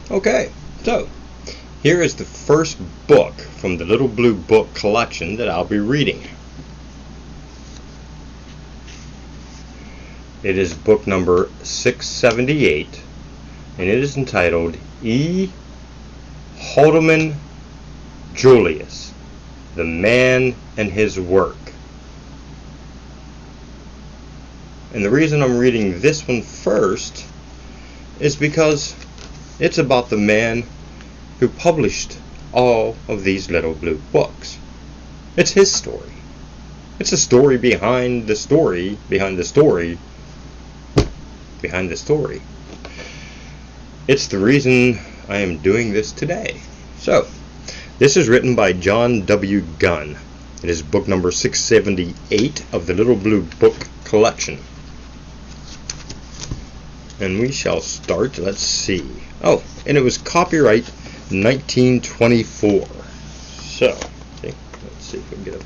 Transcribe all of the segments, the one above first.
Okay, so here is the first book from the Little Blue Book collection that I'll be reading. It is book number 678, and it is entitled E. Haldeman Julius, The Man and His Work. And the reason I'm reading this one first is because it's about the man who published all of these Little Blue books. It's his story. It's a story behind the story, behind the story, behind the story. It's the reason I am doing this today. So, this is written by John W. Gunn. It is book number 678 of the Little Blue Book collection. And we shall start, let's see. Oh, and it was copyright 1924. So, okay, let's see if we can get a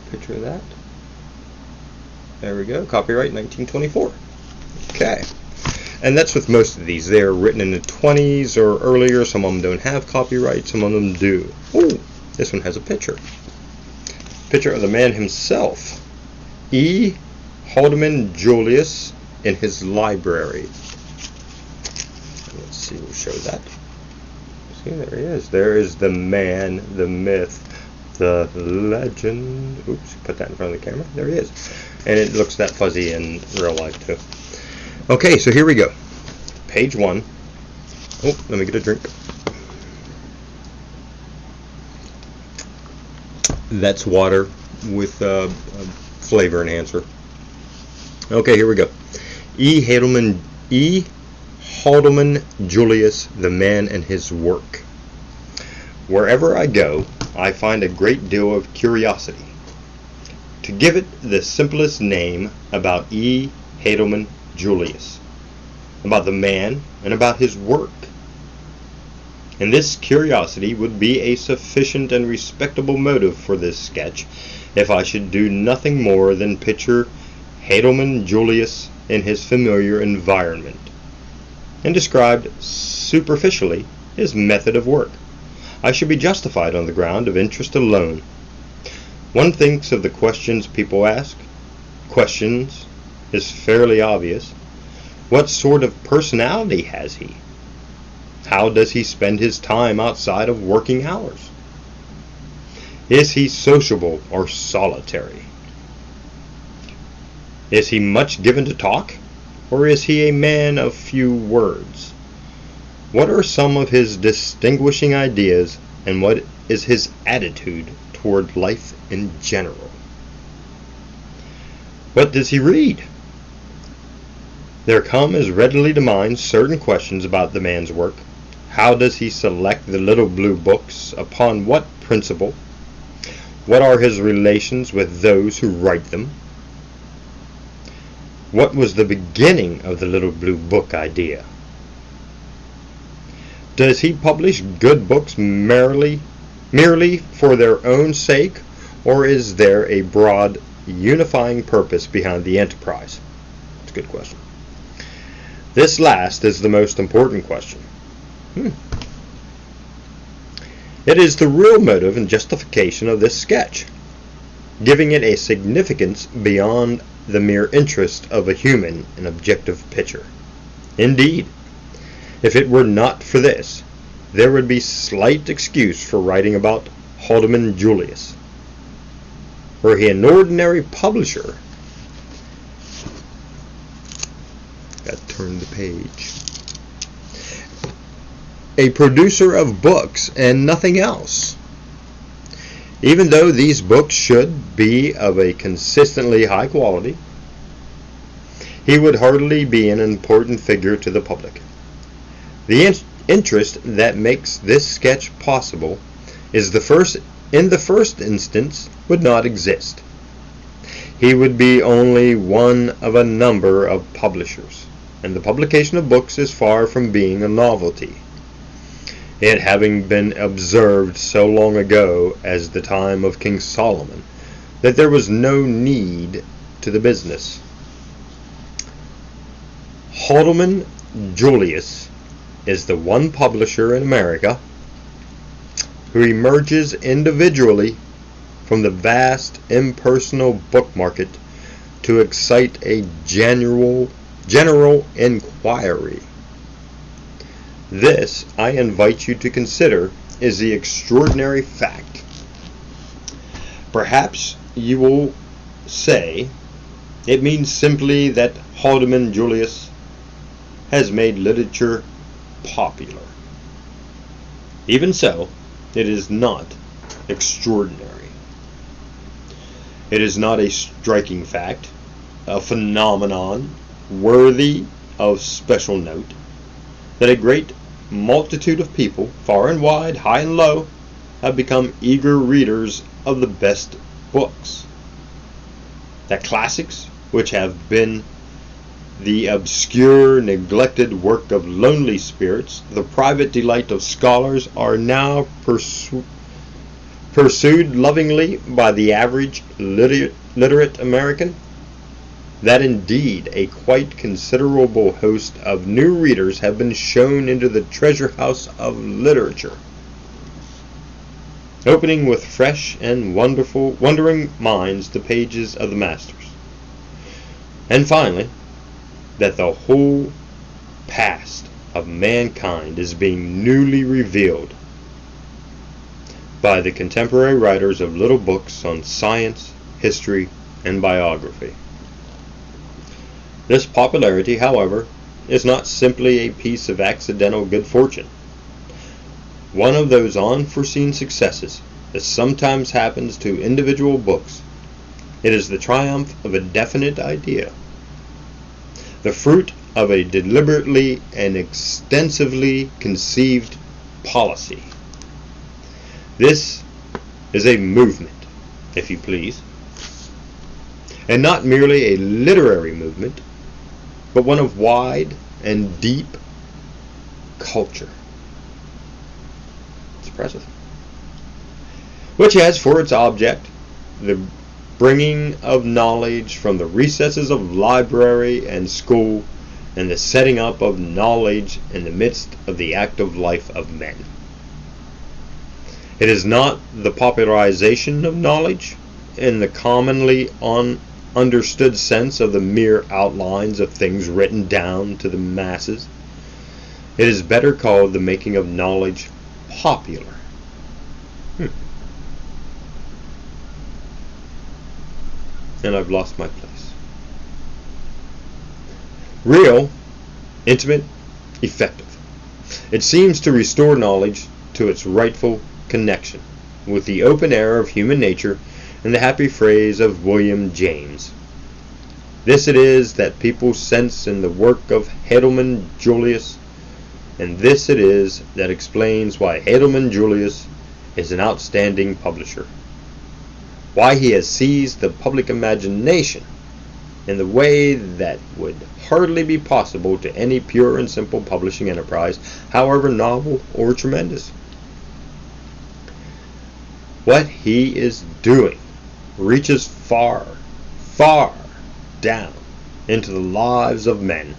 picture of that. There we go, copyright 1924. Okay. And that's with most of these. They are written in the 20s or earlier. Some of them don't have copyright, some of them do. Ooh, this one has a picture. Picture of the man himself. E. Haldeman Julius in his library. Let's see, we'll show that. See, there he is. There is the man, the myth, the legend. Oops, put that in front of the camera. There he is. And it looks that fuzzy in real life too. Okay, so here we go. Page 1. Oh, let me get a drink. That's water with a flavor enhancer. Okay, here we go. E. Haldeman Julius, the man and his work. Wherever I go, I find a great deal of curiosity. To give it the simplest name about E. Haldeman Julius, about the man and about his work. And this curiosity would be a sufficient and respectable motive for this sketch if I should do nothing more than picture Haldeman Julius in his familiar environment, and describe superficially his method of work. I should be justified on the ground of interest alone. One thinks of the questions people ask. Questions is fairly obvious. What sort of personality has he? How does he spend his time outside of working hours? Is he sociable or solitary? Is he much given to talk, or is he a man of few words? What are some of his distinguishing ideas, and what is his attitude toward life in general? What does he read? There come as readily to mind certain questions about the man's work. How does he select the Little Blue books? Upon what principle? What are his relations with those who write them? What was the beginning of the Little Blue Book idea? Does he publish good books merely for their own sake, or is there a broad unifying purpose behind the enterprise? That's a good question. This last is the most important question. It is the real motive and justification of this sketch, giving it a significance beyond the mere interest of a human and objective picture. Indeed, if it were not for this, there would be slight excuse for writing about Haldeman Julius. Were he an ordinary publisher, got to turn the page, a producer of books and nothing else, even though these books should be of a consistently high quality, he would hardly be an important figure to the public. The interest that makes this sketch possible is in the first instance would not exist. He would be only one of a number of publishers, and the publication of books is far from being a novelty, it having been observed so long ago as the time of King Solomon that there was no need to the business. Haldeman Julius is the one publisher in America who emerges individually from the vast impersonal book market to excite a general inquiry. This, I invite you to consider, is the extraordinary fact. Perhaps you will say it means simply that Haldeman Julius has made literature popular. Even so, it is not extraordinary. It is not a striking fact, a phenomenon worthy of special note, that a great multitude of people, far and wide, high and low, have become eager readers of the best books. That classics, which have been the obscure, neglected work of lonely spirits, the private delight of scholars, are now pursued lovingly by the average literate American, that indeed a quite considerable host of new readers have been shown into the treasure house of literature, opening with fresh and wondering minds the pages of the masters. And finally, that the whole past of mankind is being newly revealed by the contemporary writers of little books on science, history, and biography. This popularity, however, is not simply a piece of accidental good fortune, one of those unforeseen successes that sometimes happens to individual books. It is the triumph of a definite idea, the fruit of a deliberately and extensively conceived policy. This is a movement, if you please, and not merely a literary movement, but one of wide and deep culture. It's impressive. Which has for its object the bringing of knowledge from the recesses of library and school, and the setting up of knowledge in the midst of the active life of men. It is not the popularization of knowledge in the commonly understood sense of the mere outlines of things written down to the masses. It is better called the making of knowledge popular. And I've lost my place. Real, intimate, effective. It seems to restore knowledge to its rightful connection with the open air of human nature, in the happy phrase of William James. This it is that people sense in the work of Haldeman Julius, and this it is that explains why Haldeman Julius is an outstanding publisher, why he has seized the public imagination in the way that would hardly be possible to any pure and simple publishing enterprise, however novel or tremendous. What he is doing reaches far, far down into the lives of men,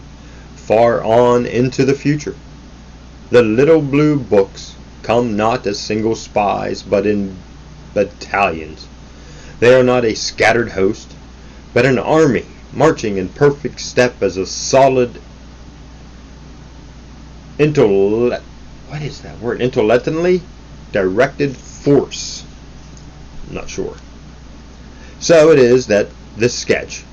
far on into the future. The little blue books come not as single spies, but in battalions. They are not a scattered host, but an army marching in perfect step as a solid intellectually directed force. I'm not sure. So it is that this sketch,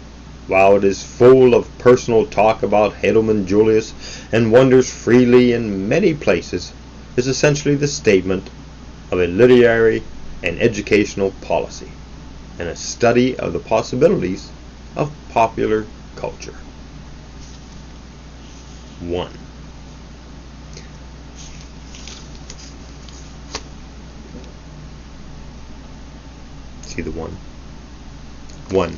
while it is full of personal talk about Haldeman Julius and wanders freely in many places, is essentially the statement of a literary and educational policy, and a study of the possibilities of popular culture. 1. See the 1? 1.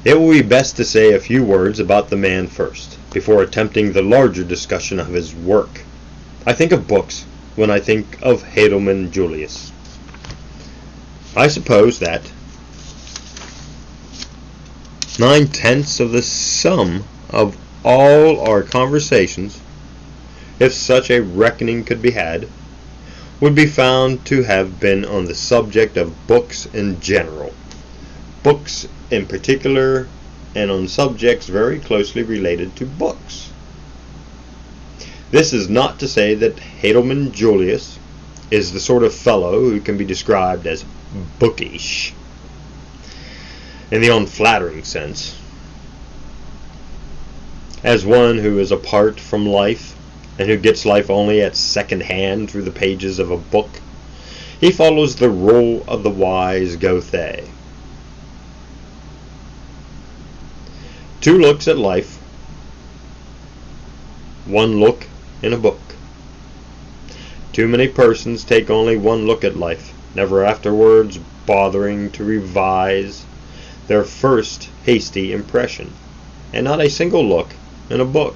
It will be best to say a few words about the man first, before attempting the larger discussion of his work. I think of books when I think of Haldeman Julius. I suppose that 9/10 of the sum of all our conversations, if such a reckoning could be had, would be found to have been on the subject of books in general, books in particular, and on subjects very closely related to books. This is not to say that Heidelman Julius is the sort of fellow who can be described as bookish, in the unflattering sense, as one who is apart from life, and who gets life only at second hand through the pages of a book. He follows the rule of the wise Goethe. 2 looks at life, 1 look in a book. Too many persons take only 1 look at life, never afterwards bothering to revise their first hasty impression, and not a single look in a book.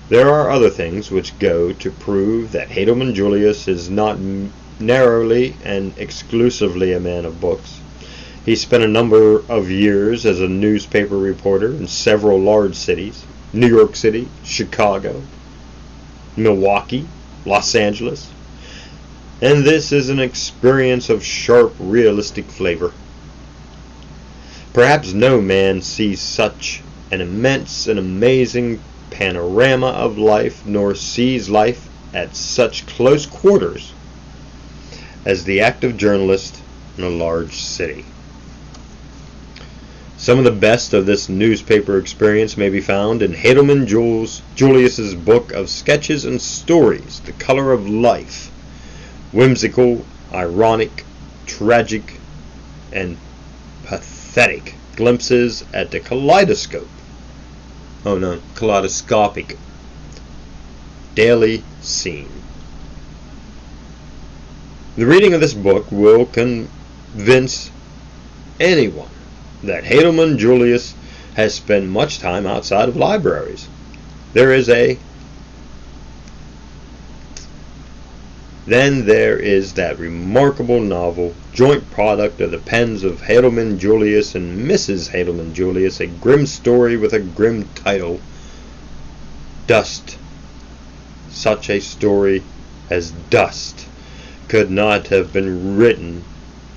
There are other things which go to prove that Heidelman Julius is not narrowly and exclusively a man of books. He spent a number of years as a newspaper reporter in several large cities: New York City, Chicago, Milwaukee, Los Angeles, and this is an experience of sharp, realistic flavor. Perhaps no man sees such an immense and amazing panorama of life, nor sees life at such close quarters as the active journalist in a large city. Some of the best of this newspaper experience may be found in Heidelman Julius's book of sketches and stories, The Color of Life, whimsical, ironic, tragic, and pathetic glimpses at the kaleidoscopic daily scene. The reading of this book will convince anyone that Heidelman Julius has spent much time outside of libraries. Then there is that remarkable novel, joint product of the pens of Heidelman Julius and Mrs. Heidelman Julius, a grim story with a grim title, Dust. Such a story as Dust could not have been written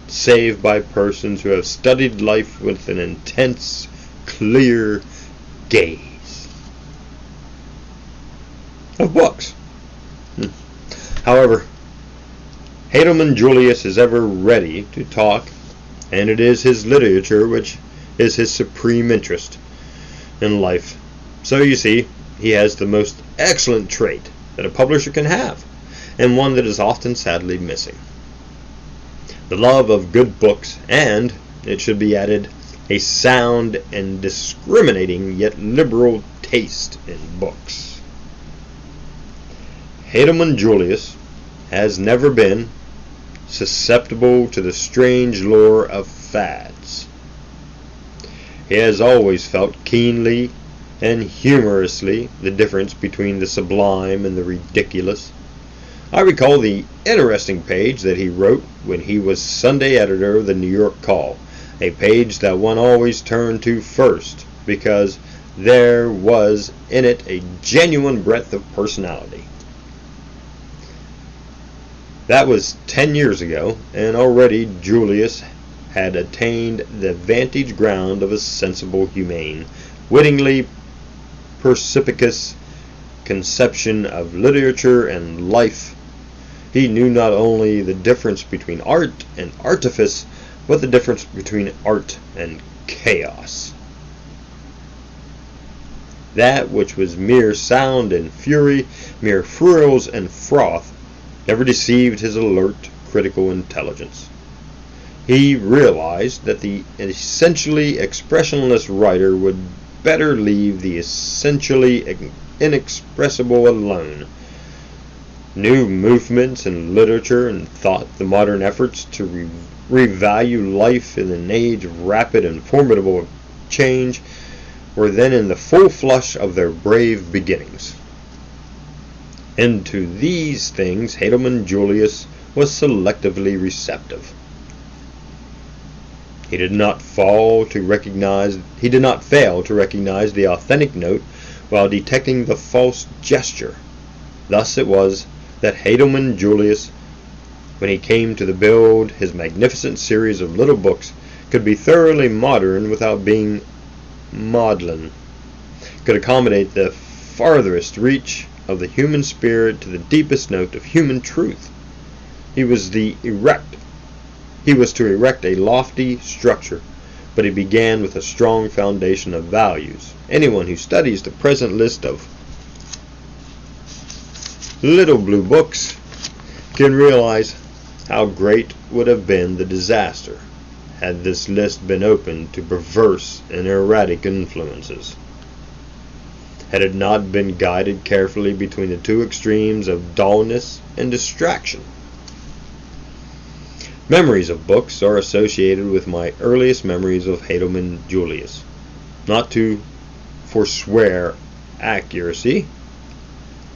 save by persons who have studied life with an intense, clear gaze. Of books. However, Heidelman Julius is ever ready to talk, and it is his literature which is his supreme interest in life. So you see, he has the most excellent trait that a publisher can have, and one that is often sadly missing: the love of good books, and, it should be added, a sound and discriminating yet liberal taste in books. Heidelman Julius has never been susceptible to the strange lure of fads. He has always felt keenly and humorously the difference between the sublime and the ridiculous. I recall the interesting page that he wrote when he was Sunday editor of the New York Call, a page that one always turned to first because there was in it a genuine breadth of personality. That was 10 years ago, and already Julius had attained the vantage ground of a sensible, humane, wittingly perspicacious conception of literature and life. He knew not only the difference between art and artifice, but the difference between art and chaos. That which was mere sound and fury, mere frills and froth, never deceived his alert, critical intelligence. He realized that the essentially expressionless writer would better leave the essentially inexpressible alone. New movements in literature and thought, the modern efforts to revalue life in an age of rapid and formidable change, were then in the full flush of their brave beginnings. And to these things Heidelman Julius was selectively receptive. He did not fail to recognize the authentic note while detecting the false gesture. Thus it was that Heidelmann Julius, when he came to build his magnificent series of little books, could be thoroughly modern without being maudlin, could accommodate the farthest reach of the human spirit to the deepest note of human truth. He was to erect a lofty structure, but he began with a strong foundation of values. Anyone who studies the present list of little blue books can realize how great would have been the disaster had this list been open to perverse and erratic influences, had it not been guided carefully between the two extremes of dullness and distraction. Memories of books are associated with my earliest memories of Heidelmann Julius. Not to forswear accuracy,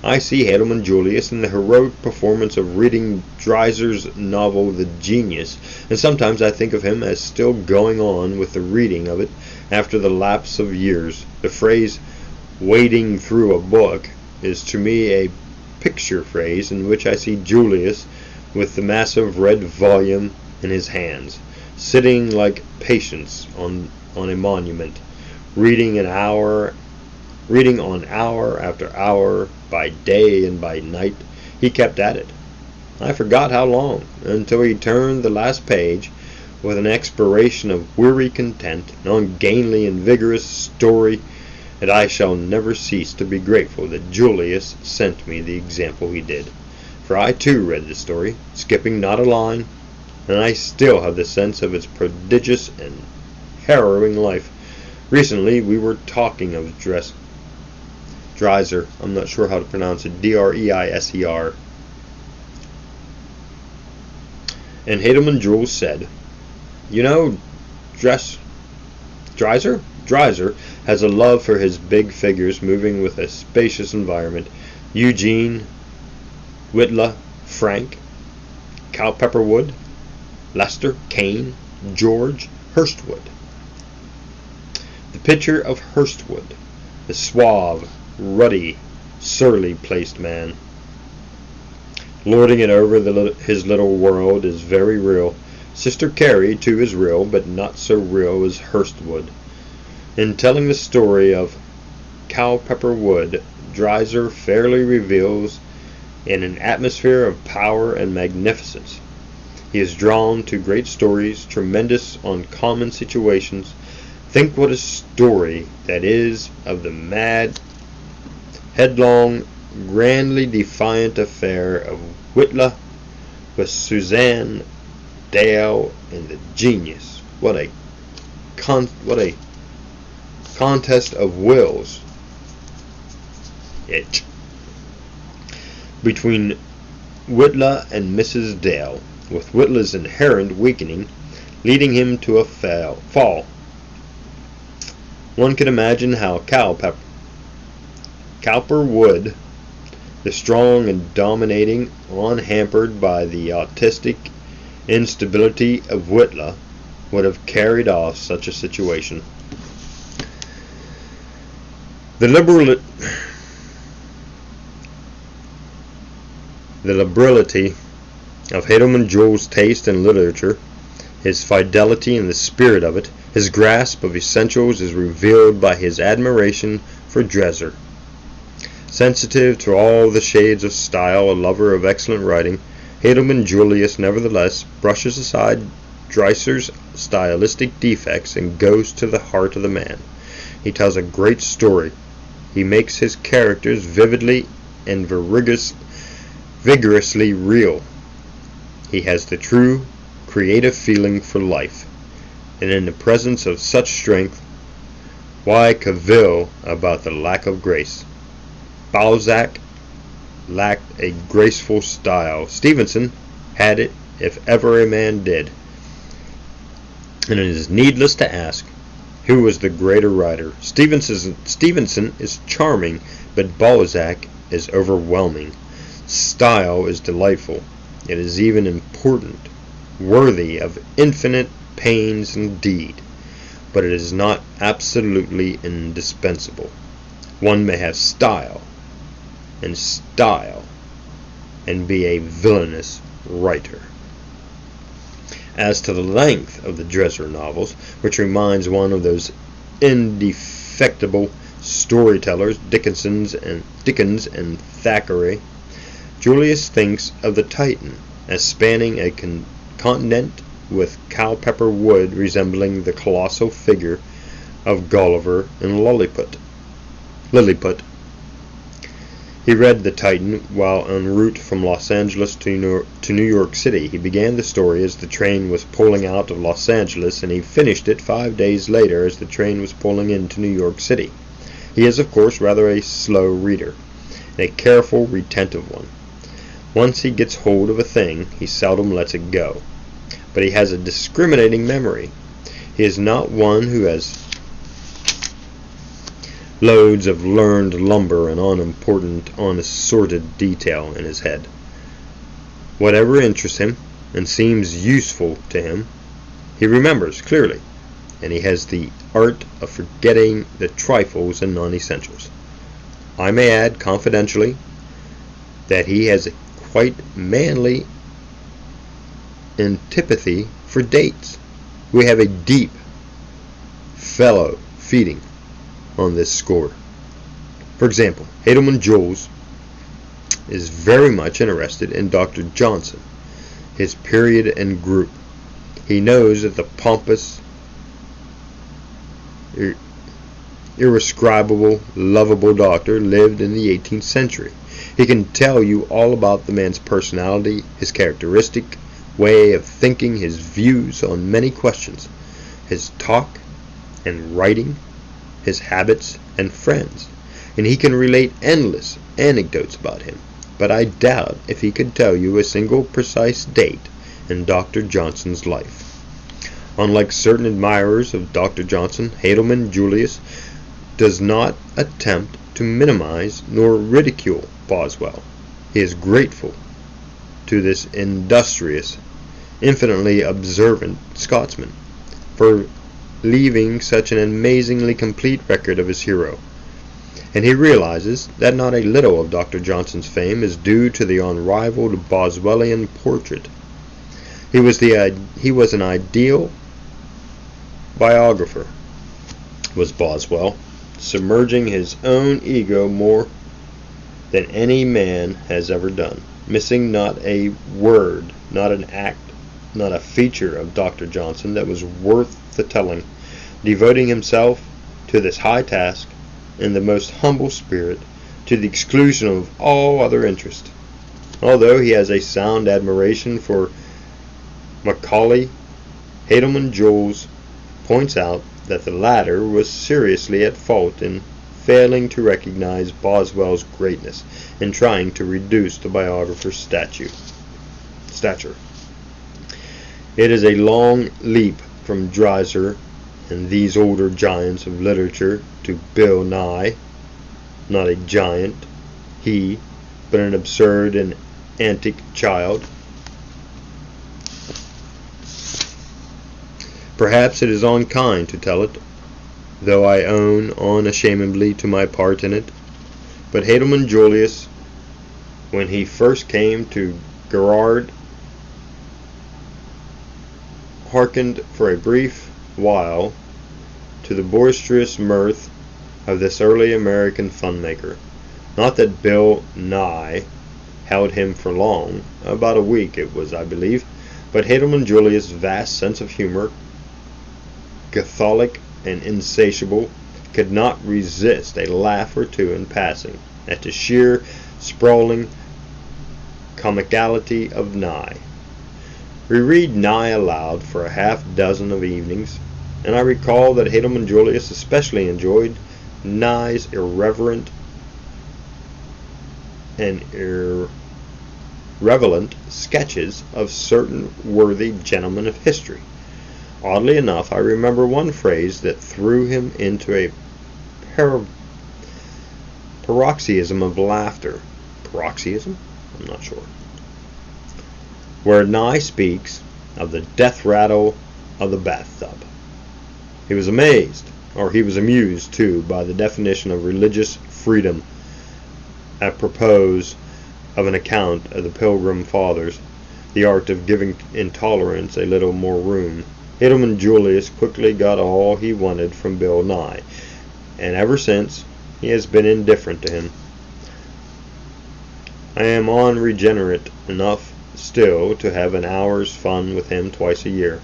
I see Heidelmann Julius in the heroic performance of reading Dreiser's novel The Genius, and sometimes I think of him as still going on with the reading of it after the lapse of years. The phrase, wading through a book, is to me a picture phrase in which I see Julius with the massive red volume in his hands, sitting like Patience on a monument, reading on hour after hour, by day and by night. He kept at it. I forgot how long, until he turned the last page with an expiration of weary content, an ungainly and vigorous story, and I shall never cease to be grateful that Julius sent me the example he did. For I too read the story, skipping not a line, and I still have the sense of its prodigious and harrowing life. Recently we were talking of Dreiser, I'm not sure how to pronounce it, Dreiser, and Heidelmann Jules said, "You know, Dreiser has a love for his big figures moving with a spacious environment. Eugene, Whitla, Frank, Cowpepperwood, Lester, Kane, George, Hurstwood. The picture of Hurstwood, the suave, ruddy, surly-placed man, lording it over his little world, is very real. Sister Carrie, too, is real, but not so real as Hurstwood. In telling the story of Cowpepperwood, Dreiser fairly reveals in an atmosphere of power and magnificence. He is drawn to great stories, tremendous on common situations. Think what a story that is of the mad, headlong, grandly defiant affair of Whitla with Suzanne Dale and the genius. What a contest of wills between Whitla and Mrs. Dale, with Whitla's inherent weakening leading him to a fall. One can imagine how Cowperwood, the strong and dominating, unhampered by the autistic instability of Whitla, would have carried off such a situation. The liberality of Heidelmann Jules' taste in literature, his fidelity in the spirit of it, his grasp of essentials is revealed by his admiration for Dreiser. Sensitive to all the shades of style, a lover of excellent writing, Heidelmann Julius nevertheless brushes aside Dreiser's stylistic defects and goes to the heart of the man. He tells a great story. He makes his characters vividly and vigorously real. He has the true, creative feeling for life. And in the presence of such strength, why cavil about the lack of grace? Balzac lacked a graceful style. Stevenson had it, if ever a man did. And it is needless to ask, who was the greater writer? Stevenson is charming, but Balzac is overwhelming. Style is delightful. It is even important, worthy of infinite pains indeed, but it is not absolutely indispensable. One may have style, and be a villainous writer. As to the length of the Dresser novels, which reminds one of those indefectible storytellers, Dickens and Thackeray, Julius thinks of the Titan as spanning a continent, with Culpeper Wood resembling the colossal figure of Gulliver in Lilliput. He read the Titan while en route from Los Angeles to New York City. He began the story as the train was pulling out of Los Angeles, and he finished it 5 days later as the train was pulling into New York City. He is, of course, rather a slow reader, and a careful, retentive one. Once he gets hold of a thing, he seldom lets it go. But he has a discriminating memory. He is not one who has loads of learned lumber and unassorted detail in his head. Whatever interests him and seems useful to him, he remembers clearly, and he has the art of forgetting the trifles and non-essentials. I may add confidentially that he has a quite manly antipathy for dates. We have a deep fellow feeding on this score. For example, Heidelman Jules is very much interested in Dr. Johnson, his period and group. He knows that the pompous, irascible, lovable doctor lived in the 18th century. He can tell you all about the man's personality, his characteristic way of thinking, his views on many questions, his talk and writing, his habits and friends, and he can relate endless anecdotes about him. But I doubt if he could tell you a single precise date in Dr. Johnson's life. Unlike certain admirers of Dr. Johnson, Heidelman Julius does not attempt to minimize nor ridicule Boswell. He is grateful to this industrious, infinitely observant Scotsman for leaving such an amazingly complete record of his hero, and he realizes that not a little of Dr. Johnson's fame is due to the unrivaled Boswellian portrait. He was an ideal biographer, was Boswell, submerging his own ego more than any man has ever done, missing not a word, not an act, not a feature of Dr. Johnson that was worth the telling, devoting himself to this high task in the most humble spirit, to the exclusion of all other interest. Although he has a sound admiration for Macaulay, Heidelman Jules points out that the latter was seriously at fault in failing to recognize Boswell's greatness in trying to reduce the biographer's stature. It is a long leap from Dreiser and these older giants of literature to Bill Nye, not a giant, he, but an absurd and antic child. Perhaps it is unkind to tell it, though I own unashamedly to my part in it, but Heidelman Julius, when he first came to Gerard, hearkened for a brief while to the boisterous mirth of this early American fun-maker. Not that Bill Nye held him for long, about a week it was, I believe, but Heidelman Julius' vast sense of humor, catholic and insatiable, could not resist a laugh or two in passing at the sheer, sprawling comicality of Nye. We read Nye aloud for a half-dozen of evenings, and I recall that Heidelman Julius especially enjoyed Nye's irreverent and irrelevant sketches of certain worthy gentlemen of history. Oddly enough, I remember one phrase that threw him into a paroxysm of laughter. Paroxysm? I'm not sure. Where Nye speaks of the death rattle of the bathtub. He was amazed, or he was amused too, by the definition of religious freedom apropos of an account of the Pilgrim Fathers, the art of giving intolerance a little more room. Hidelman Julius quickly got all he wanted from Bill Nye, and ever since he has been indifferent to him. I am unregenerate enough still to have an hour's fun with him twice a year.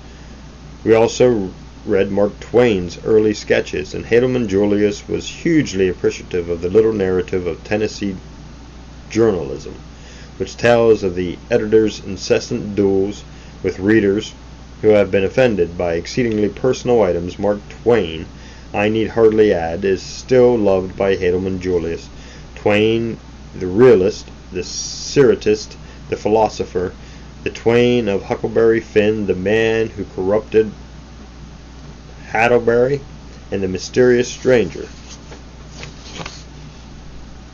We also read Mark Twain's early sketches, and Hidelman Julius was hugely appreciative of the little narrative of Tennessee journalism, which tells of the editor's incessant duels with readers who have been offended by exceedingly personal items. Mark Twain, I need hardly add, is still loved by Hidelman Julius. Twain, the realist, the spiritist, the philosopher, the Twain of Huckleberry Finn, the man who corrupted Hattleberry, and the mysterious stranger.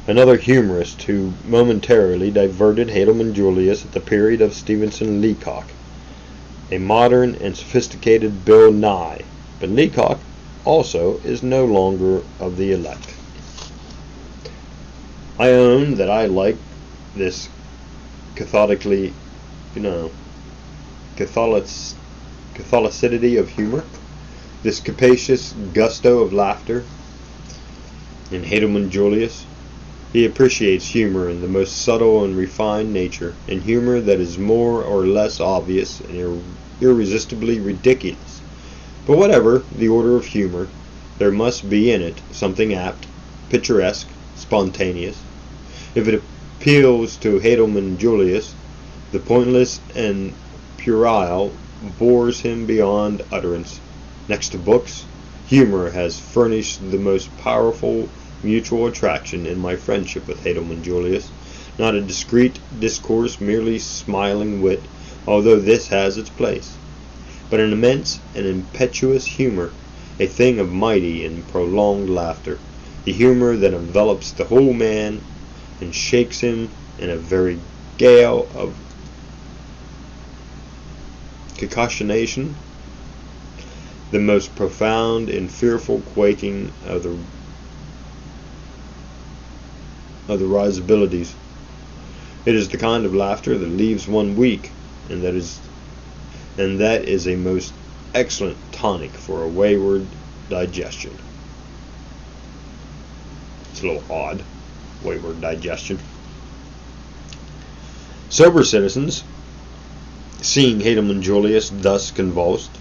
Another humorist who momentarily diverted Hidelman Julius at the period of Stevenson Leacock, a modern and sophisticated Bill Nye, but Leacock also is no longer of the elect. I own that I like this catholicity of humor, this capacious gusto of laughter in Hidelman Julius. He appreciates humor in the most subtle and refined nature, and humor that is more or less obvious and irresistibly ridiculous. But whatever the order of humor, there must be in it something apt, picturesque, spontaneous. If it appeals to Hidelman Julius, the pointless and puerile bores him beyond utterance. Next to books, humor has furnished the most powerful mutual attraction in my friendship with Hidelman Julius. Not a discreet discourse, merely smiling wit, although this has its place, but an immense and impetuous humor, a thing of mighty and prolonged laughter, the humor that envelops the whole man and shakes him in a very gale of cacoetation, the most profound and fearful quaking of the risibilities. It is the kind of laughter that leaves one weak, and that is a most excellent tonic for a wayward digestion. It's a little odd, wayward digestion. Sober citizens, seeing Hidelman Julius thus convulsed,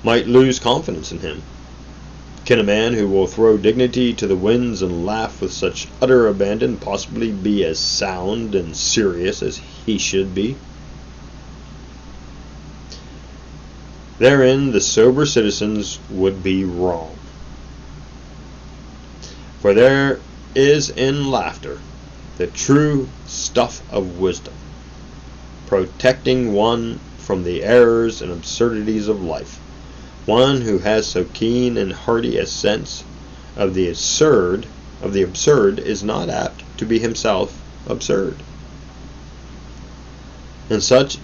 might lose confidence in him. Can a man who will throw dignity to the winds and laugh with such utter abandon possibly be as sound and serious as he should be? Therein the sober citizens would be wrong. For there is in laughter the true stuff of wisdom, protecting one from the errors and absurdities of life. One who has so keen and hearty a sense of the absurd is not apt to be himself absurd. And such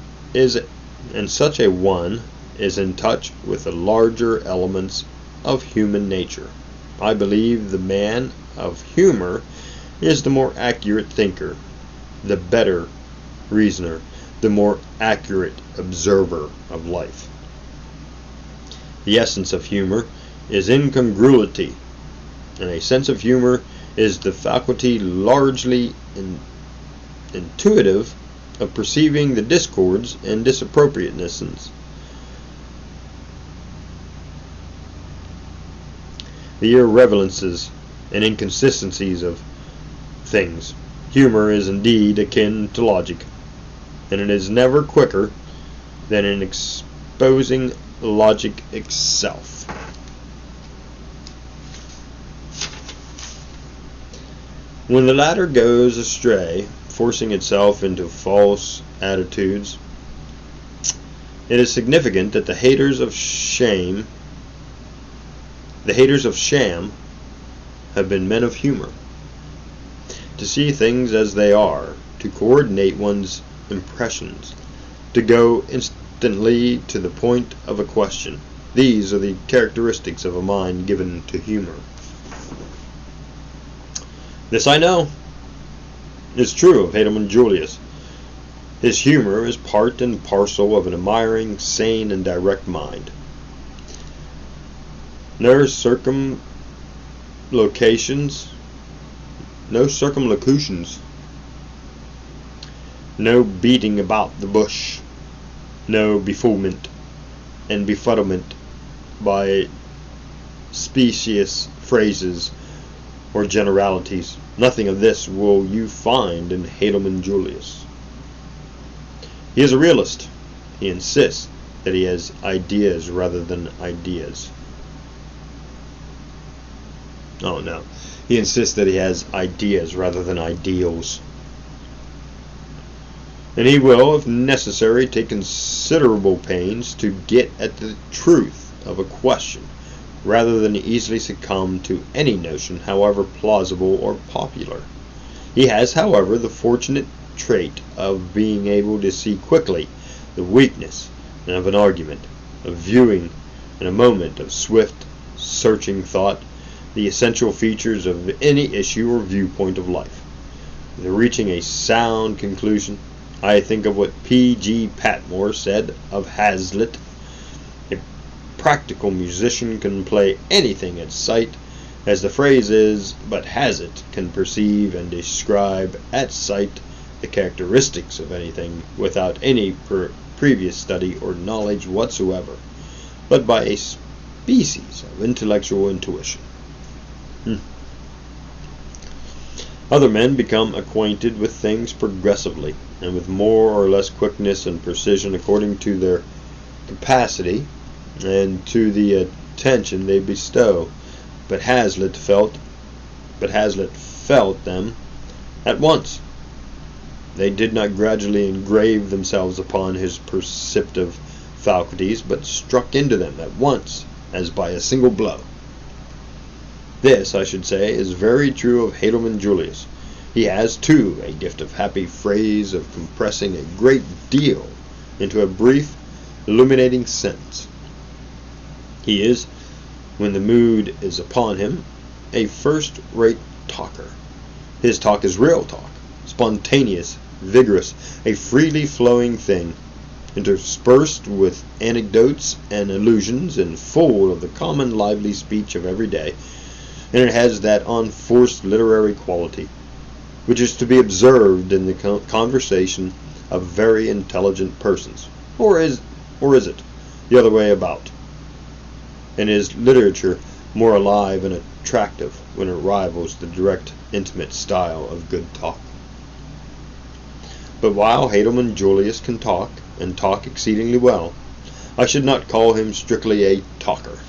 a one is in touch with the larger elements of human nature. I believe the man of humor is the more accurate thinker, the better reasoner, the more accurate observer of life. The essence of humor is incongruity, and a sense of humor is the faculty largely intuitive of perceiving the discords and disappropriatenesses, the irrelevances and inconsistencies of things. Humor is indeed akin to logic, and it is never quicker than in exposing logic itself. When the latter goes astray, forcing itself into false attitudes, it is significant that the haters of sham have been men of humor. To see things as they are, to coordinate one's impressions, to go instantly to the point of a question. These are the characteristics of a mind given to humor. This I know is true of Hadelman Julius. His humor is part and parcel of an admiring, sane, and direct mind. No circumlocutions, no beating about the bush, no befoolment and befuddlement by specious phrases or generalities. Nothing of this will you find in Hadelman Julius. He is a realist. He insists that he has ideas rather than ideas. Oh no. He insists that he has ideas rather than ideals. And he will, if necessary, take considerable pains to get at the truth of a question, rather than easily succumb to any notion, however plausible or popular. He has, however, the fortunate trait of being able to see quickly the weakness of an argument, of viewing in a moment of swift, searching thought the essential features of any issue or viewpoint of life. With reaching a sound conclusion, I think of what P.G. Patmore said of Hazlitt. A practical musician can play anything at sight, as the phrase is, but Hazlitt can perceive and describe at sight the characteristics of anything without any previous study or knowledge whatsoever, but by a species of intellectual intuition. Other men become acquainted with things progressively, and with more or less quickness and precision according to their capacity and to the attention they bestow. But Hazlitt felt them at once. They did not gradually engrave themselves upon his perceptive faculties, but struck into them at once, as by a single blow. This, I should say, is very true of Hadelman Julius. He has, too, a gift of happy phrase, of compressing a great deal into a brief, illuminating sentence. He is, when the mood is upon him, a first-rate talker. His talk is real talk, spontaneous, vigorous, a freely flowing thing, interspersed with anecdotes and allusions, and full of the common lively speech of every day. And it has that unforced literary quality which is to be observed in the conversation of very intelligent persons. Or is it the other way about? And is literature more alive and attractive when it rivals the direct, intimate style of good talk? But while Hadelman Julius can talk, and talk exceedingly well, I should not call him strictly a talker.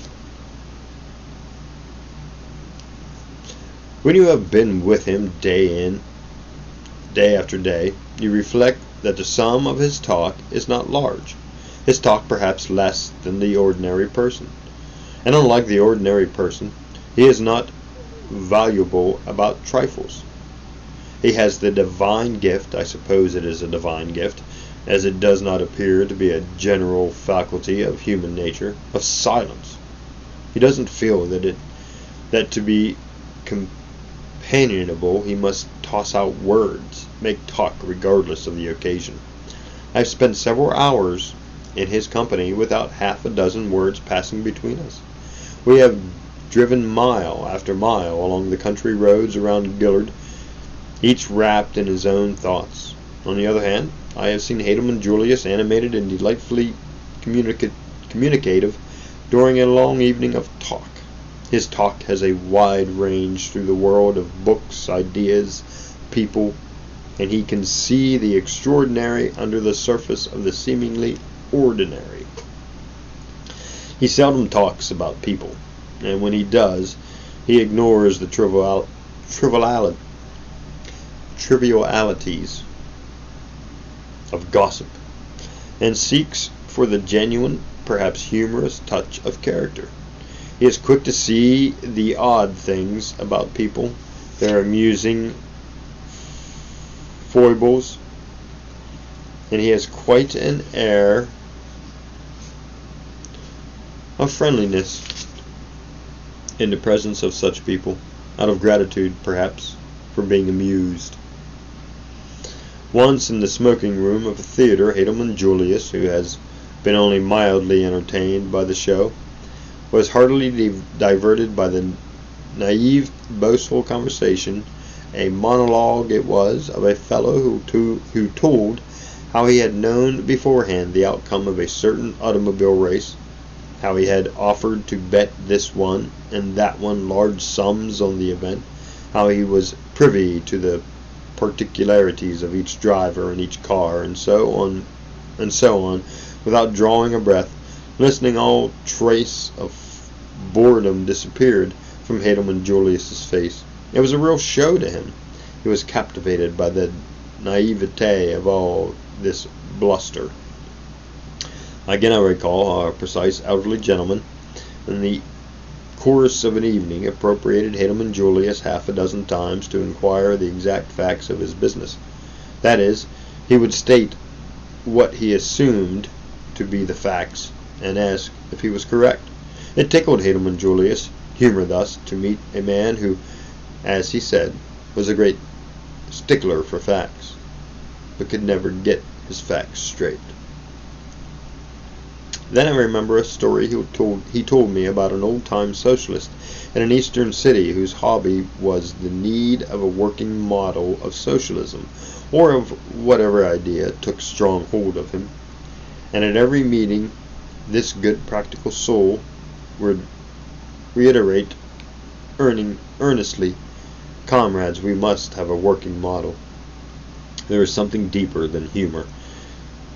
When you have been with him day after day, you reflect that the sum of his talk is not large, his talk perhaps less than the ordinary person. And unlike the ordinary person, he is not voluble about trifles. He has the divine gift, I suppose it is a divine gift, as it does not appear to be a general faculty of human nature, of silence. He doesn't feel that to be companionable he must toss out words, make talk regardless of the occasion. I have spent several hours in his company without half a dozen words passing between us. We have driven mile after mile along the country roads around Gillard, each wrapped in his own thoughts. On the other hand, I have seen Hadelman Julius animated and delightfully communicative during a long evening of talk. His talk has a wide range through the world of books, ideas, people, and he can see the extraordinary under the surface of the seemingly ordinary. He seldom talks about people, and when he does, he ignores the trivialities of gossip, and seeks for the genuine, perhaps humorous touch of character. He is quick to see the odd things about people, their amusing foibles, and he has quite an air of friendliness in the presence of such people, out of gratitude, perhaps, for being amused. Once in the smoking room of a theater, Hadelman Julius, who has been only mildly entertained by the show, was heartily diverted by the naive, boastful conversation, a monologue it was, of a fellow who told how he had known beforehand the outcome of a certain automobile race, how he had offered to bet this one and that one large sums on the event, how he was privy to the particularities of each driver and each car, and so on, without drawing a breath, listening. All trace of boredom disappeared from Hadelman Julius's face. It was a real show to him. He was captivated by the naivete of all this bluster. Again, I recall a precise elderly gentleman, in the course of an evening, appropriated Hadelman Julius half a dozen times to inquire the exact facts of his business. That is, he would state what he assumed to be the facts, and ask if he was correct. It tickled Hadelman Julius, humor thus, to meet a man who, as he said, was a great stickler for facts, but could never get his facts straight. Then I remember a story he told me about an old-time socialist in an eastern city whose hobby was the need of a working model of socialism, or of whatever idea took strong hold of him. And at every meeting this good practical soul would reiterate earnestly, "Comrades, we must have a working model." There is something deeper than humor,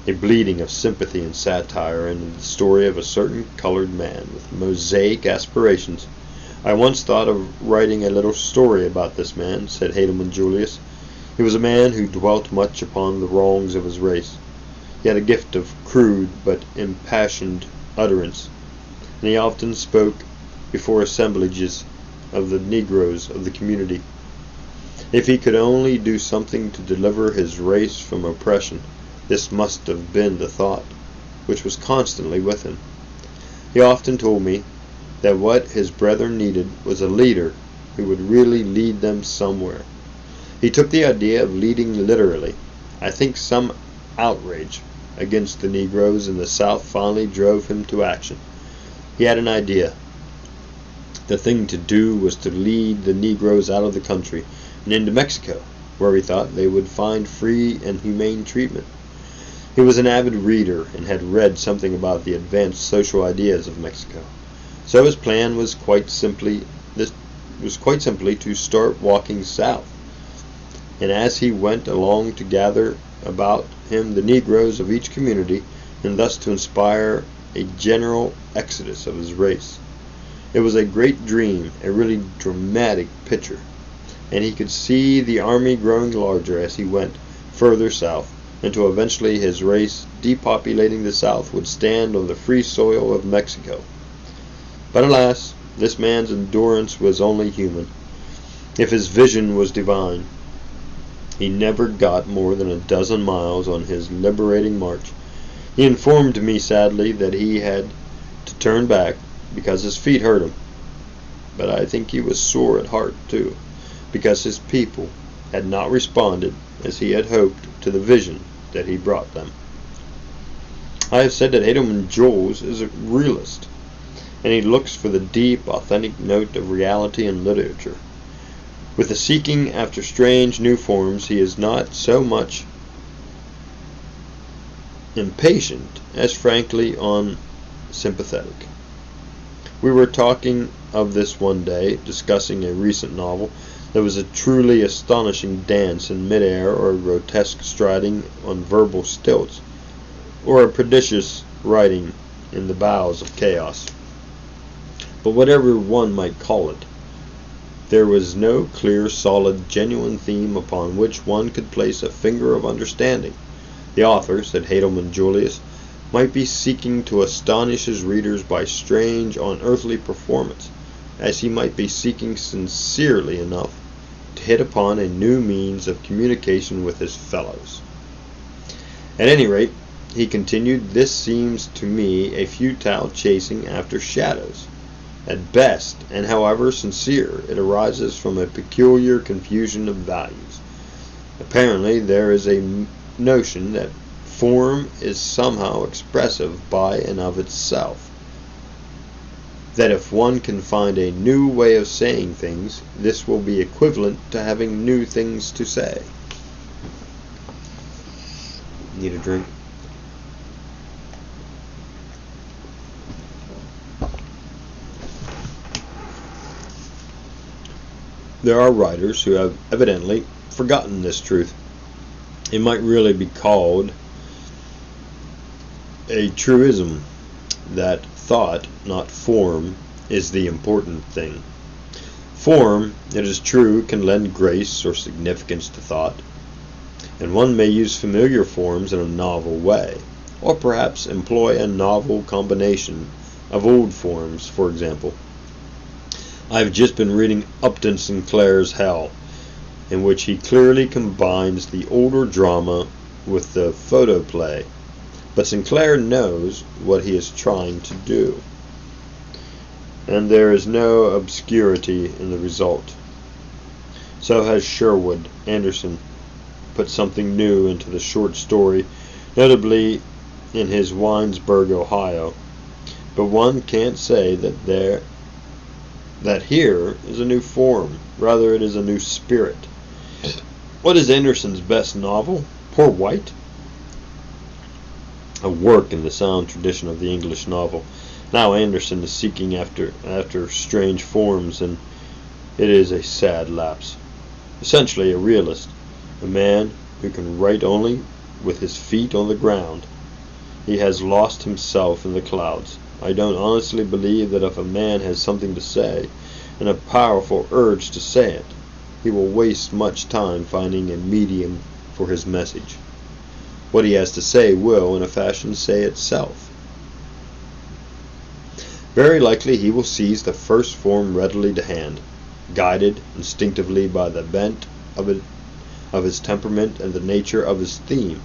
a bleeding of sympathy and satire, in the story of a certain colored man with mosaic aspirations. "I once thought of writing a little story about this man," said Hadelman Julius. "He was a man who dwelt much upon the wrongs of his race. He had a gift of crude but impassioned utterance, and he often spoke before assemblages of the Negroes of the community. If he could only do something to deliver his race from oppression, this must have been the thought which was constantly with him. He often told me that what his brethren needed was a leader who would really lead them somewhere. He took the idea of leading literally. I think some outrage against the Negroes in the South finally drove him to action. He had an idea. The thing to do was to lead the Negroes out of the country and into Mexico, where he thought they would find free and humane treatment. He was an avid reader and had read something about the advanced social ideas of Mexico. So his plan was quite simply to start walking south, and as he went along to gather about him the Negroes of each community, and thus to inspire a general exodus of his race. It was a great dream, a really dramatic picture, and he could see the army growing larger as he went further south, until eventually his race, depopulating the South, would stand on the free soil of Mexico. But alas, this man's endurance was only human, if his vision was divine. He never got more than a dozen miles on his liberating march. He informed me sadly that he had to turn back because his feet hurt him. But I think he was sore at heart, too, because his people had not responded as he had hoped to the vision that he brought them. I have said that Hadelman Julius is a realist, and he looks for the deep, authentic note of reality in literature. With the seeking after strange new forms, he is not so much impatient as frankly unsympathetic. We were talking of this one day, discussing a recent novel. There was a truly astonishing dance in mid-air, or a grotesque striding on verbal stilts, or a prodigious writing in the bowels of chaos. But whatever one might call it, there was no clear, solid, genuine theme upon which one could place a finger of understanding. The author, said Hadelman Julius, might be seeking to astonish his readers by strange, unearthly performance, as he might be seeking sincerely enough to hit upon a new means of communication with his fellows. At any rate, he continued, "This seems to me a futile chasing after shadows. At best, and however sincere, it arises from a peculiar confusion of values. Apparently there is a notion that form is somehow expressive by and of itself, that if one can find a new way of saying things, this will be equivalent to having new things to say." Need a drink? There are writers who have evidently forgotten this truth. It might really be called a truism that thought, not form, is the important thing. Form, it is true, can lend grace or significance to thought, and one may use familiar forms in a novel way, or perhaps employ a novel combination of old forms. For example, I have just been reading Upton Sinclair's Hell, in which he clearly combines the older drama with the photoplay, but Sinclair knows what he is trying to do, and there is no obscurity in the result. So has Sherwood Anderson put something new into the short story, notably in his Winesburg, Ohio, but one can't say that here is a new form. Rather, it is a new spirit. What is Anderson's best novel? Poor White? A work in the sound tradition of the English novel. Now Anderson is seeking after strange forms, and it is a sad lapse. Essentially a realist, a man who can write only with his feet on the ground. He has lost himself in the clouds. I don't honestly believe that if a man has something to say, and a powerful urge to say it, he will waste much time finding a medium for his message. What he has to say will, in a fashion, say itself. Very likely he will seize the first form readily to hand, guided instinctively by the bent of his temperament and the nature of his theme.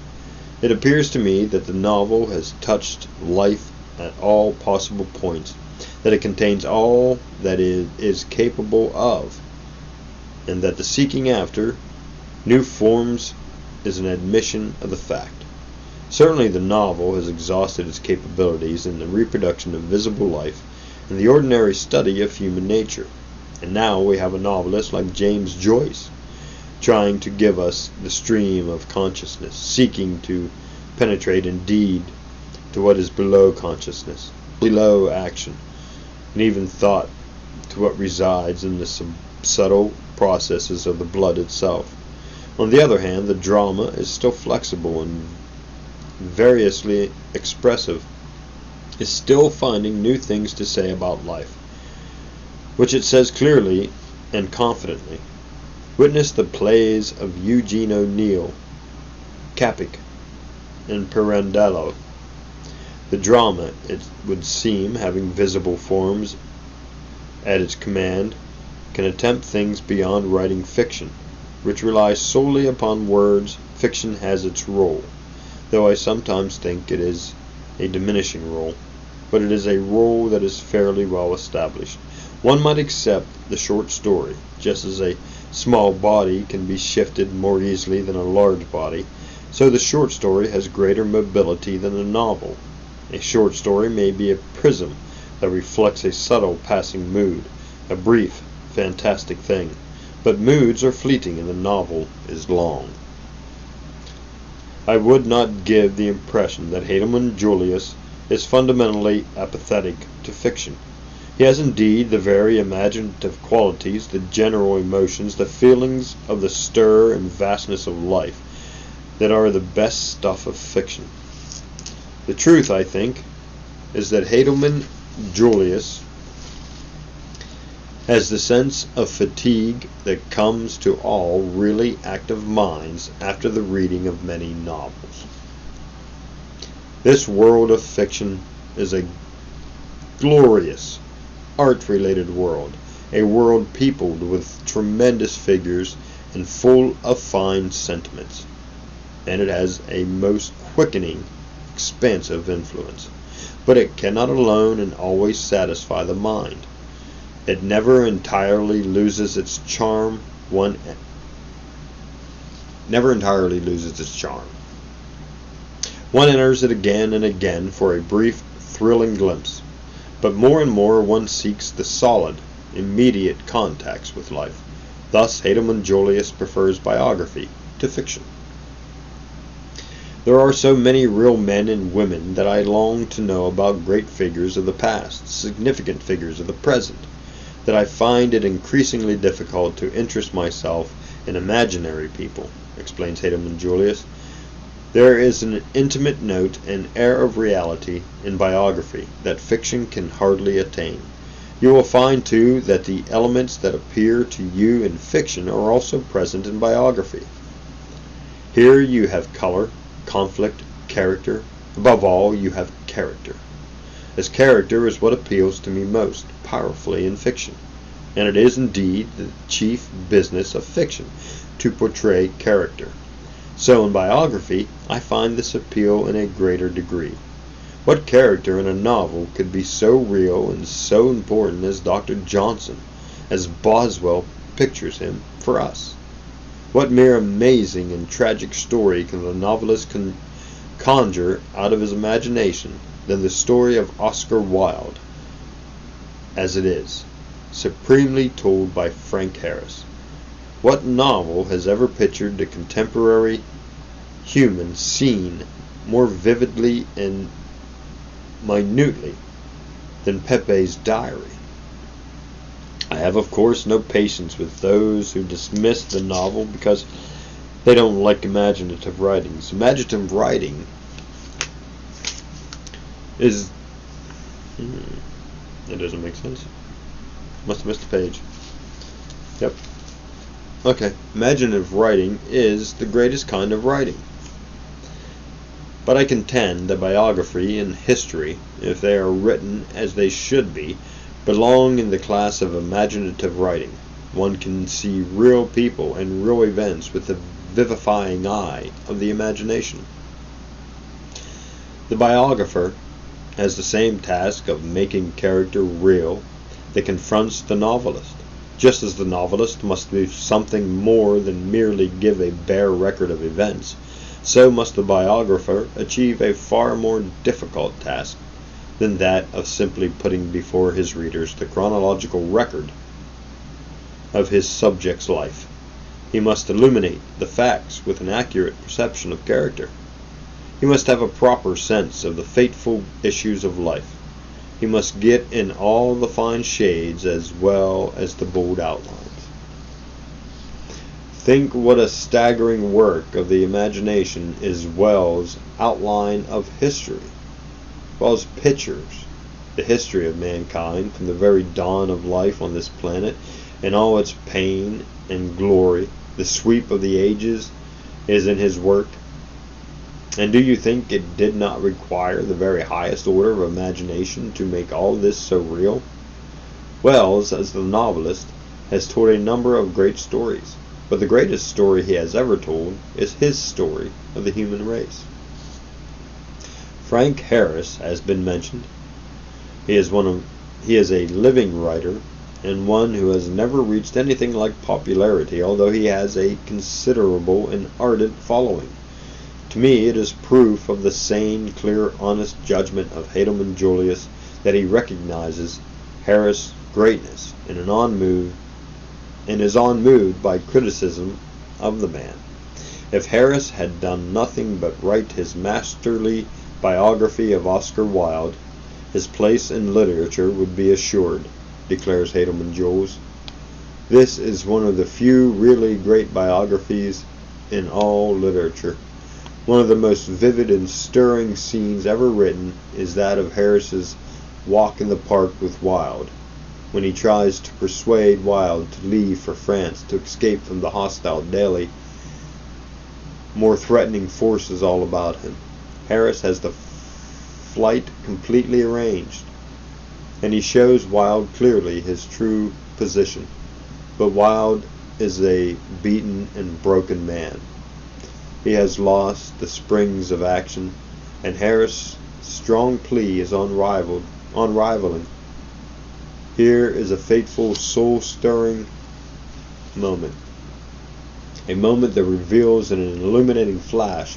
It appears to me that the novel has touched life at all possible points, that it contains all that it is capable of, and that the seeking after new forms is an admission of the fact. Certainly the novel has exhausted its capabilities in the reproduction of visible life and the ordinary study of human nature, and now we have a novelist like James Joyce trying to give us the stream of consciousness, seeking to penetrate indeed to what is below consciousness, below action, and even thought, to what resides in the subtle processes of the blood itself. On the other hand, the drama is still flexible and variously expressive, is still finding new things to say about life, which it says clearly and confidently. Witness the plays of Eugene O'Neill, Capic, and Pirandello. The drama, it would seem, having visible forms at its command, can attempt things beyond writing fiction, which relies solely upon words. Fiction has its role, though I sometimes think it is a diminishing role, but it is a role that is fairly well established. One might accept the short story, just as a small body can be shifted more easily than a large body, so the short story has greater mobility than a novel. A short story may be a prism that reflects a subtle passing mood, a brief, fantastic thing, but moods are fleeting and the novel is long. I would not give the impression that Heidelmann Julius is fundamentally apathetic to fiction. He has indeed the very imaginative qualities, the general emotions, the feelings of the stir and vastness of life that are the best stuff of fiction. The truth, I think, is that Heidelmann Julius has the sense of fatigue that comes to all really active minds after the reading of many novels. This world of fiction is a glorious, art-related world, a world peopled with tremendous figures and full of fine sentiments, and it has a most quickening expansive influence. But it cannot alone and always satisfy the mind. It never entirely loses its charm. One enters it again and again for a brief, thrilling glimpse, but more and more one seeks the solid, immediate contacts with life. Thus, Haydn Julius prefers biography to fiction. There are so many real men and women that I long to know about great figures of the past, significant figures of the present, that I find it increasingly difficult to interest myself in imaginary people, explains Haydn Julius. There is an intimate note and air of reality in biography that fiction can hardly attain. You will find, too, that the elements that appear to you in fiction are also present in biography. Here you have color, conflict, character. Above all, you have character. As character is what appeals to me most powerfully in fiction, and it is indeed the chief business of fiction to portray character. So in biography, I find this appeal in a greater degree. What character in a novel could be so real and so important as Dr. Johnson, as Boswell pictures him for us? What mere amazing and tragic story can the novelist conjure out of his imagination than the story of Oscar Wilde, as it is, supremely told by Frank Harris? What novel has ever pictured the contemporary human scene more vividly and minutely than Pepe's Diary? I have, of course, no patience with those who dismiss the novel because they don't like imaginative writings. Imaginative writing is... That doesn't make sense. Must have missed a page. Yep. Okay. Imaginative writing is the greatest kind of writing. But I contend that biography and history, if they are written as they should be, belong in the class of imaginative writing. One can see real people and real events with the vivifying eye of the imagination. The biographer has the same task of making character real that confronts the novelist. Just as the novelist must do something more than merely give a bare record of events, so must the biographer achieve a far more difficult task than that of simply putting before his readers the chronological record of his subject's life. He must illuminate the facts with an accurate perception of character. He must have a proper sense of the fateful issues of life. He must get in all the fine shades as well as the bold outlines. Think what a staggering work of the imagination is Wells' Outline of History. Wells pictures the history of mankind from the very dawn of life on this planet and all its pain and glory. The sweep of the ages is in his work. And do you think it did not require the very highest order of imagination to make all this so real? Wells, as the novelist, has told a number of great stories, but the greatest story he has ever told is his story of the human race. Frank Harris has been mentioned. He is a living writer and one who has never reached anything like popularity, although he has a considerable and ardent following. To me, it is proof of the sane, clear, honest judgment of Haydn Julius that he recognizes Harris' greatness and is unmoved by criticism of the man. If Harris had done nothing but write his masterly biography of Oscar Wilde, his place in literature would be assured, declares Haydn Julius. This is one of the few really great biographies in all literature. One of the most vivid and stirring scenes ever written is that of Harris's walk in the park with Wilde, when he tries to persuade Wilde to leave for France to escape from the hostile daily, more threatening forces all about him. Harris has the flight completely arranged, and he shows Wilde clearly his true position. But Wilde is a beaten and broken man. He has lost the springs of action, and Harris' strong plea is unrivaling. Here is a fateful, soul-stirring moment. A moment that reveals in an illuminating flash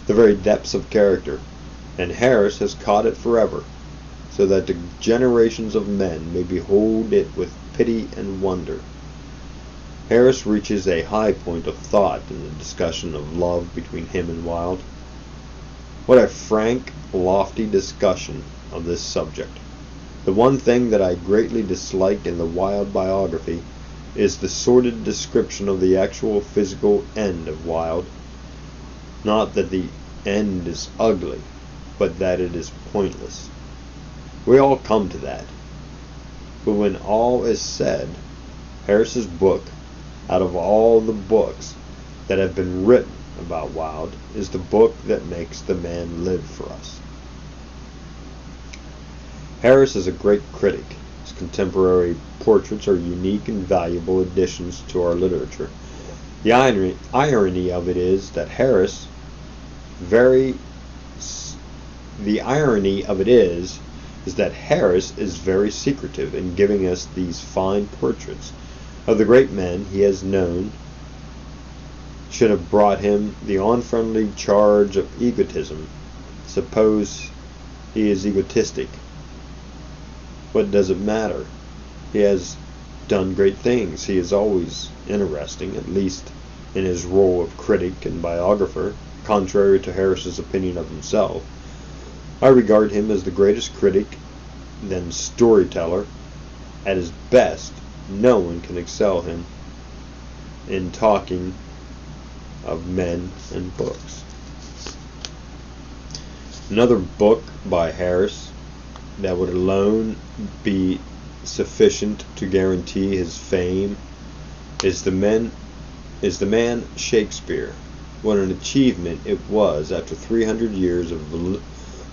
the very depths of character, and Harris has caught it forever, so that the generations of men may behold it with pity and wonder. Harris reaches a high point of thought in the discussion of love between him and Wilde. What a frank, lofty discussion of this subject. The one thing that I greatly dislike in the Wilde biography is the sordid description of the actual physical end of Wilde. Not that the end is ugly, but that it is pointless. We all come to that. But when all is said, Harris's book, out of all the books that have been written about Wilde, is the book that makes the man live for us. Harris is a great critic. His contemporary portraits are unique and valuable additions to our literature. The irony of it is that Harris is very secretive in giving us these fine portraits of the great men he has known. Should have brought him the unfriendly charge of egotism. Suppose he is egotistic. What does it matter? He has done great things. He is always interesting, at least in his role of critic and biographer, contrary to Harris's opinion of himself. I regard him as the greatest critic, then storyteller. At his best, no one can excel him in talking of men and books. Another book by Harris that would alone be sufficient to guarantee his fame is the man Shakespeare. What an achievement it was after 300 years of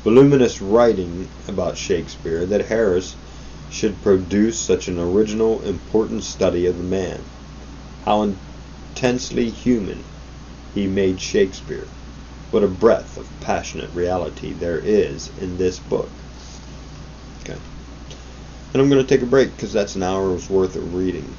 voluminous writing about Shakespeare that Harris should produce such an original, important study of the man. How intensely human he made Shakespeare. What a breadth of passionate reality there is in this book. Okay. And I'm going to take a break because that's an hour's worth of reading.